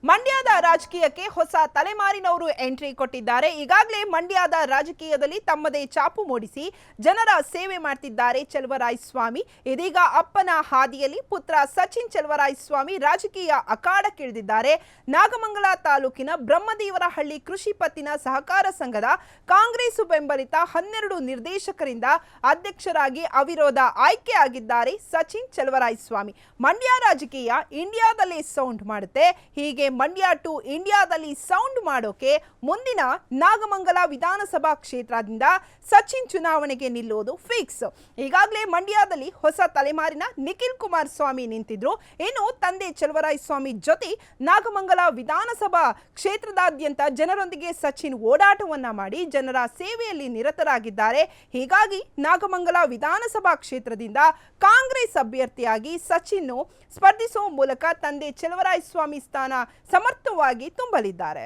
ಮಂಡ್ಯದ ರಾಜಕೀಯಕ್ಕೆ ಹೊಸ ತಲೆಮಾರಿನವರು ಎಂಟ್ರಿ ಕೊಟ್ಟಿದ್ದಾರೆ. ಈಗಾಗಲೇ ಮಂಡ್ಯದ ರಾಜಕೀಯದಲ್ಲಿ ತಮ್ಮದೇ ಛಾಪು ಮೂಡಿಸಿ ಜನರ ಸೇವೆ ಮಾಡ್ತಿದ್ದಾರೆ ಚೆಲುವರಾಯಸ್ವಾಮಿ. ಇದೀಗ ಅಪ್ಪನ ಹಾದಿಯಲ್ಲಿ ಪುತ್ರ ಸಚಿನ್ ಚೆಲುವರಾಯಸ್ವಾಮಿ ರಾಜಕೀಯ ಅಖಾಡಕ್ಕಿಳಿದಿದ್ದಾರೆ. ನಾಗಮಂಗಲ ತಾಲೂಕಿನ ಬ್ರಹ್ಮದೇವರಹಳ್ಳಿ ಕೃಷಿ ಪತ್ತಿನ ಸಹಕಾರ ಸಂಘದ ಕಾಂಗ್ರೆಸ್ ಬೆಂಬಲಿತ 12 ನಿರ್ದೇಶಕರಿಂದ ಅಧ್ಯಕ್ಷರಾಗಿ ಅವಿರೋಧ ಆಯ್ಕೆಯಾಗಿದ್ದಾರೆ ಸಚಿನ್ ಚೆಲುವರಾಯಸ್ವಾಮಿ. ಮಂಡ್ಯ ರಾಜಕೀಯ ಇಂಡಿಯಾದಲ್ಲೇ ಸೌಂಡ್ ಮಾಡುತ್ತೆ. ಹೀಗೆ ಮಂಡ್ಯ ಟು ಇಂಡಿಯಾದಲ್ಲಿ ಸೌಂಡ್ ಮಾಡೋಕೆ ಮುಂದಿನ ನಾಗಮಂಗಲ ವಿಧಾನಸಭಾ ಕ್ಷೇತ್ರದಿಂದ ಸಚಿನ್ ಚುನಾವಣೆಗೆ ನಿಲ್ಲೋದು ಫಿಕ್ಸ್. ಈಗಾಗಲೇ ಮಂಡ್ಯದಲ್ಲಿ ಹೊಸ ತಲೆಮಾರಿನ ನಿಖಿಲ್ ಕುಮಾರಸ್ವಾಮಿ ನಿಂತಿದ್ರು. ಇನ್ನು ತಂದೆ ಚೆಲುವರಾಯಸ್ವಾಮಿ ಜೊತೆ ನಾಗಮಂಗಲ ವಿಧಾನಸಭಾ ಕ್ಷೇತ್ರದಾದ್ಯಂತ ಜನರೊಂದಿಗೆ ಸಚಿನ್ ಓಡಾಟವನ್ನ ಮಾಡಿ ಜನರ ಸೇವೆಯಲ್ಲಿ ನಿರತರಾಗಿದ್ದಾರೆ. ಹೀಗಾಗಿ ನಾಗಮಂಗಲ ವಿಧಾನಸಭಾ ಕ್ಷೇತ್ರದಿಂದ ಕಾಂಗ್ರೆಸ್ ಅಭ್ಯರ್ಥಿಯಾಗಿ ಸಚಿನ್ ಸ್ಪರ್ಧಿಸುವ ಮೂಲಕ ತಂದೆ ಚೆಲುವರಾಯಸ್ವಾಮಿ ಸ್ಥಾನ ಸಮರ್ಥವಾಗಿ ತುಂಬಲಿದ್ದಾರೆ.